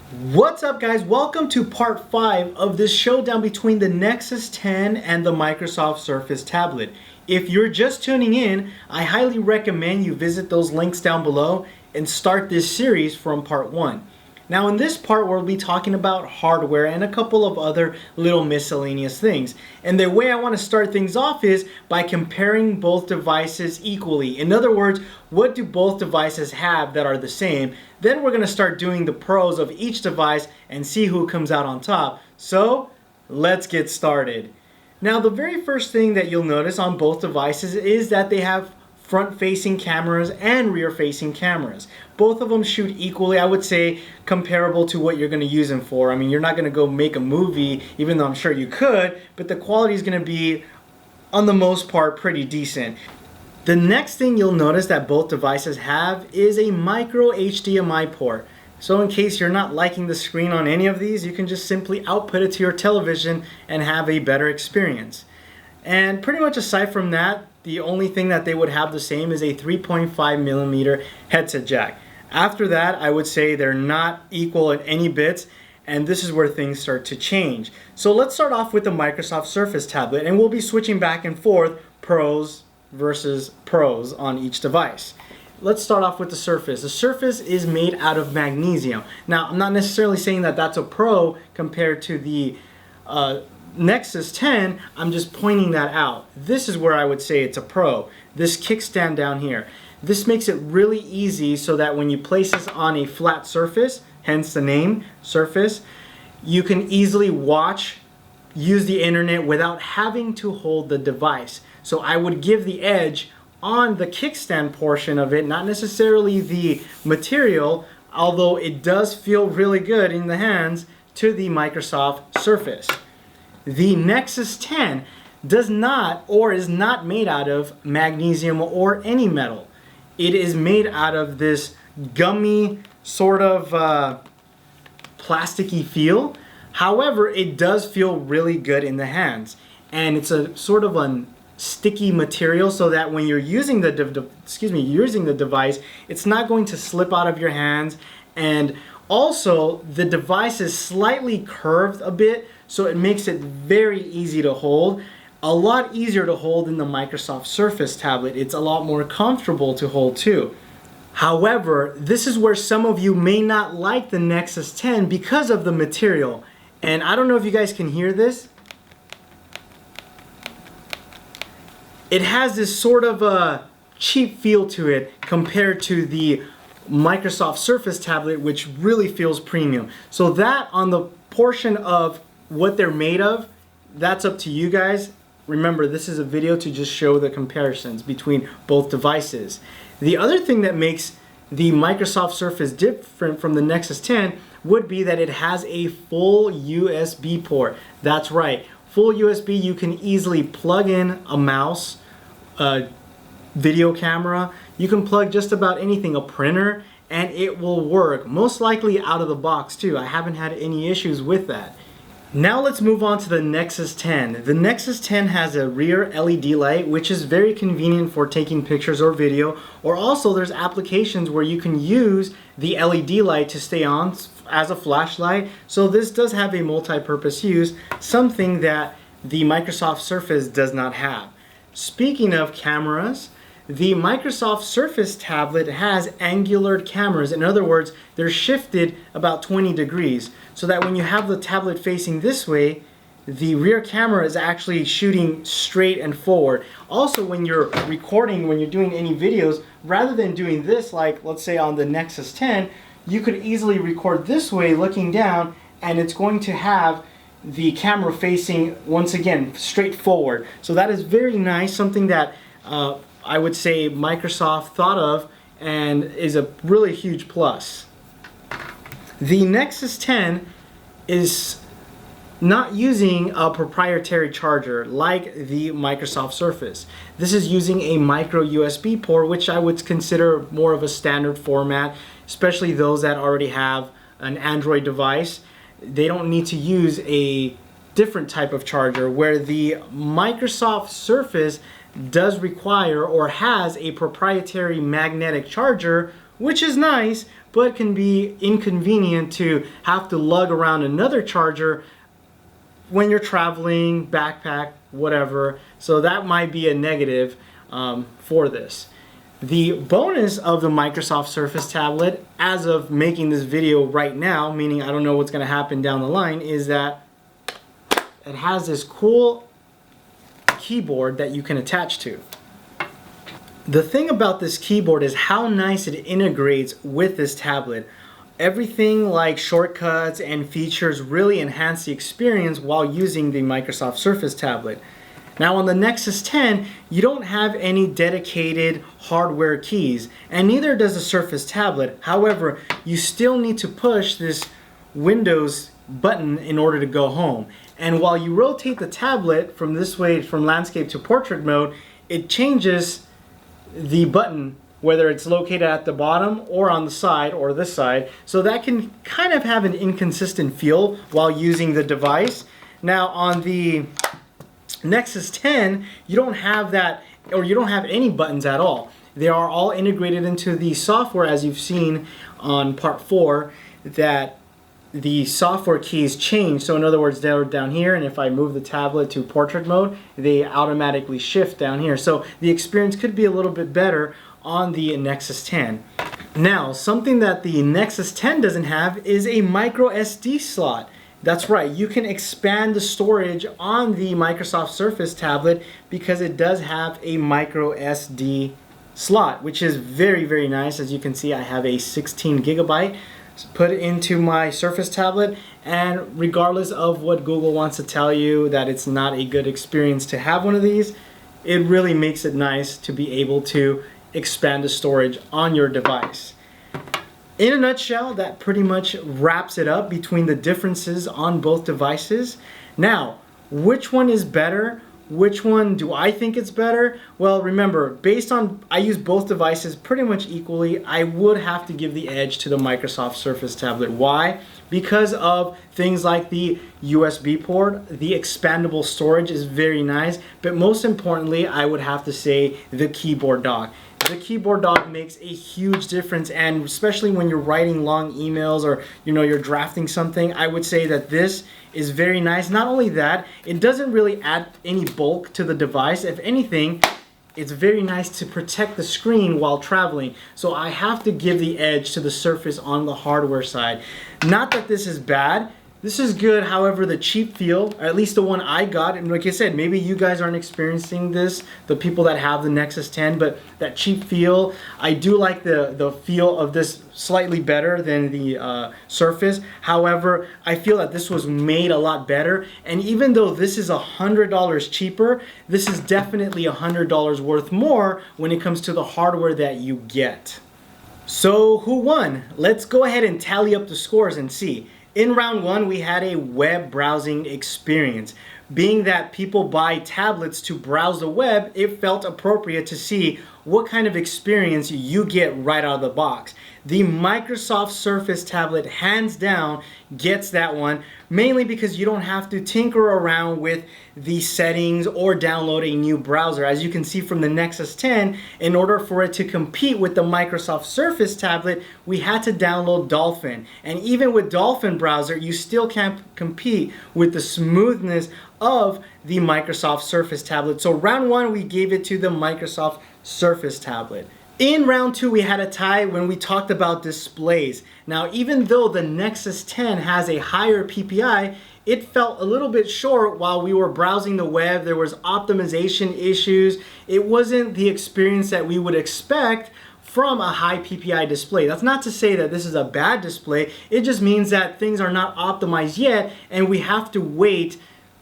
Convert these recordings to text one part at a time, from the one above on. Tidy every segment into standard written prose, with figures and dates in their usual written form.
What's up, guys? Welcome to part 5 of this showdown between the Nexus 10 and the Microsoft Surface tablet. If you're just tuning in, I highly recommend you visit those links down below and start this series from part 1. Now in this part we'll be talking about hardware and a couple of other little miscellaneous things. And the way I want to start things off is by comparing both devices equally. In other words, what do both devices have that are the same? Then we're going to start doing the pros of each device and see who comes out on top. So let's get started. Now the very first thing that you'll notice on both devices is that they have front-facing cameras and rear-facing cameras. Both of them shoot equally, I would say, comparable to what you're going to use them for. I mean, you're not going to go make a movie, even though I'm sure you could, but the quality is going to be, on the most part, pretty decent. The next thing you'll notice that both devices have is a micro HDMI port. So in case you're not liking the screen on any of these, you can just simply output it to your television and have a better experience. And pretty much aside from that, the only thing that they would have the same is a 3.5mm headset jack. After that, I would say they're not equal in any bits, and this is where things start to change. So let's start off with the Microsoft Surface tablet, and we'll be switching back and forth pros versus pros on each device. Let's start off with the Surface. The Surface is made out of magnesium. Now, I'm not necessarily saying that that's a pro compared to the Nexus 10, I'm just pointing that out. This is where I would say it's a pro. This kickstand down here. This makes it really easy so that when you place this on a flat surface, hence the name, Surface, you can easily watch, use the internet without having to hold the device. So I would give the edge on the kickstand portion of it, not necessarily the material, although it does feel really good in the hands, to the Microsoft Surface. The Nexus 10 does not or is not made out of magnesium or any metal. It is made out of this gummy sort of plasticky feel. However, it does feel really good in the hands, and it's a sort of a sticky material so that when you're using the device, it's not going to slip out of your hands. And also, the device is slightly curved a bit, so it makes it very easy to hold. A lot easier to hold than the Microsoft Surface tablet. It's a lot more comfortable to hold too. However, this is where some of you may not like the Nexus 10 because of the material. And I don't know if you guys can hear this. It has this sort of a cheap feel to it compared to the Microsoft Surface tablet, which really feels premium. So that on the portion of what they're made of, that's up to you guys. Remember, this is a video to just show the comparisons between both devices. The other thing that makes the Microsoft Surface different from the Nexus 10 would be that it has a full USB port. That's right, full USB. You can easily plug in a mouse, a video camera, you can plug just about anything, a printer, and it will work. Most likely out of the box too. I haven't had any issues with that. Now let's move on to the Nexus 10. The Nexus 10 has a rear LED light, which is very convenient for taking pictures or video, or also there's applications where you can use the LED light to stay on as a flashlight. So this does have a multi-purpose use, something that the Microsoft Surface does not have. Speaking of cameras, the Microsoft Surface tablet has angular cameras. In other words, they're shifted about 20 degrees so that when you have the tablet facing this way, the rear camera is actually shooting straight and forward. Also, when you're recording, when you're doing any videos, rather than doing this like let's say on the Nexus 10, you could easily record this way looking down, and it's going to have the camera facing, once again, straight forward. So that is very nice, something that I would say Microsoft thought of and is a really huge plus. The Nexus 10 is not using a proprietary charger like the Microsoft Surface. This is using a micro USB port, which I would consider more of a standard format, especially those that already have an Android device. They don't need to use a different type of charger, where the Microsoft Surface does require or has a proprietary magnetic charger, which is nice, but can be inconvenient to have to lug around another charger when you're traveling, backpack, whatever. So that might be a negative for this. The bonus of the Microsoft Surface tablet, as of making this video right now, meaning I don't know what's going to happen down the line, is that it has this cool keyboard that you can attach to. The thing about this keyboard is how nice it integrates with this tablet. Everything like shortcuts and features really enhance the experience while using the Microsoft Surface tablet. Now on the Nexus 10, you don't have any dedicated hardware keys, and neither does the Surface tablet. However, you still need to push this Windows button in order to go home. And while you rotate the tablet from this way, from landscape to portrait mode, it changes the button, whether it's located at the bottom or on the side or this side. So that can kind of have an inconsistent feel while using the device. Now on the Nexus 10, you don't have that, or you don't have any buttons at all. They are all integrated into the software, as you've seen on part 4, that the software keys change. So in other words, they're down here, and if I move the tablet to portrait mode, they automatically shift down here. So the experience could be a little bit better on the Nexus 10. Now, something that the Nexus 10 doesn't have is a micro SD slot. That's right, you can expand the storage on the Microsoft Surface tablet because it does have a micro SD slot, which is very, very nice. As you can see, I have a 16 gigabyte put into my Surface tablet, and regardless of what Google wants to tell you that it's not a good experience to have one of these, it really makes it nice to be able to expand the storage on your device. In a nutshell, that pretty much wraps it up between the differences on both devices. Now, which one is better? Which one do I think it's better? Well, remember, based on I use both devices pretty much equally, I would have to give the edge to the Microsoft Surface tablet. Why? Because of things like the USB port, the expandable storage is very nice, but most importantly, I would have to say the keyboard dock. The keyboard dock makes a huge difference, and especially when you're writing long emails or you're drafting something, I would say that this is very nice. Not only that, it doesn't really add any bulk to the device. If anything, it's very nice to protect the screen while traveling. So I have to give the edge to the Surface on the hardware side. Not that this is bad. This is good, however, the cheap feel, or at least the one I got, and like I said, maybe you guys aren't experiencing this, the people that have the Nexus 10, but that cheap feel, I do like the feel of this slightly better than the Surface. However, I feel that this was made a lot better, and even though this is $100 cheaper, this is definitely $100 worth more when it comes to the hardware that you get. So who won? Let's go ahead and tally up the scores and see. In round 1, we had a web browsing experience. Being that people buy tablets to browse the web, it felt appropriate to see what kind of experience you get right out of the box. The Microsoft Surface tablet, hands down, gets that one, mainly because you don't have to tinker around with the settings or download a new browser. As you can see from the Nexus 10, in order for it to compete with the Microsoft Surface tablet, we had to download Dolphin. And even with Dolphin browser, you still can't compete with the smoothness of the Microsoft Surface tablet. So round 1, we gave it to the Microsoft Surface tablet. In round 2, we had a tie when we talked about displays. Now, even though the Nexus 10 has a higher PPI, it felt a little bit short while we were browsing the web. There was optimization issues. It wasn't the experience that we would expect from a high PPI display. That's not to say that this is a bad display. It just means that things are not optimized yet, and we have to wait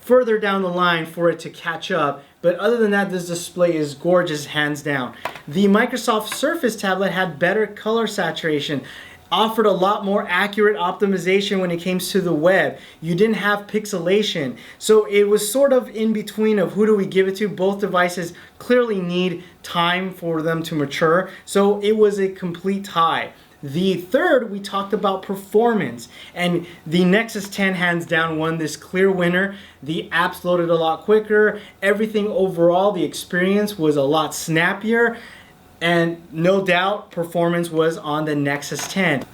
further down the line for it to catch up. But other than that, this display is gorgeous, hands down. The Microsoft Surface tablet had better color saturation, offered a lot more accurate optimization when it came to the web. You didn't have pixelation. So it was sort of in between of who do we give it to. Both devices clearly need time for them to mature. So it was a complete tie. The third, we talked about performance, and the Nexus 10 hands down won this clear winner. The apps loaded a lot quicker. Everything overall, the experience was a lot snappier. And no doubt, performance was on the Nexus 10.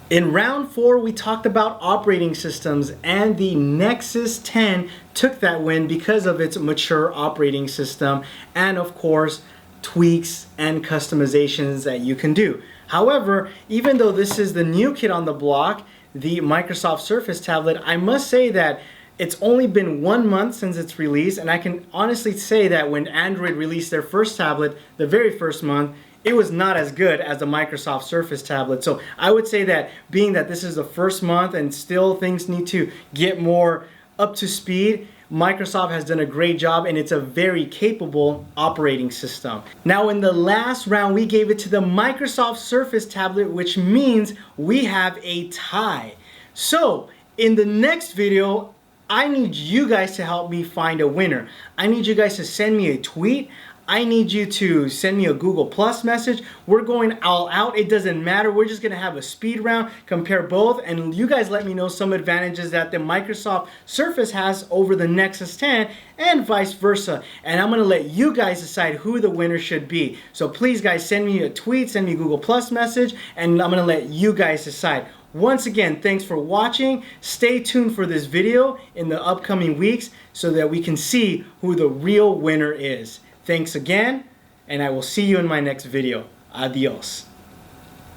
In round 4, we talked about operating systems, and the Nexus 10 took that win because of its mature operating system and, of course, tweaks and customizations that you can do. However, even though this is the new kid on the block, the Microsoft Surface tablet, I must say that it's only been 1 month since its release, and I can honestly say that when Android released their first tablet, the very first month, it was not as good as the Microsoft Surface tablet. So I would say that being that this is the first month and still things need to get more up to speed, Microsoft has done a great job, and it's a very capable operating system. Now in the last round, we gave it to the Microsoft Surface tablet, which means we have a tie. So in the next video, I need you guys to help me find a winner. I need you guys to send me a tweet. I need you to send me a Google Plus message. We're going all out. It doesn't matter. We're just going to have a speed round, compare both, and you guys let me know some advantages that the Microsoft Surface has over the Nexus 10 and vice versa. And I'm going to let you guys decide who the winner should be. So please guys, send me a tweet, send me a Google Plus message, and I'm going to let you guys decide. Once again, thanks for watching. Stay tuned for this video in the upcoming weeks so that we can see who the real winner is. Thanks again, and I will see you in my next video. Adios.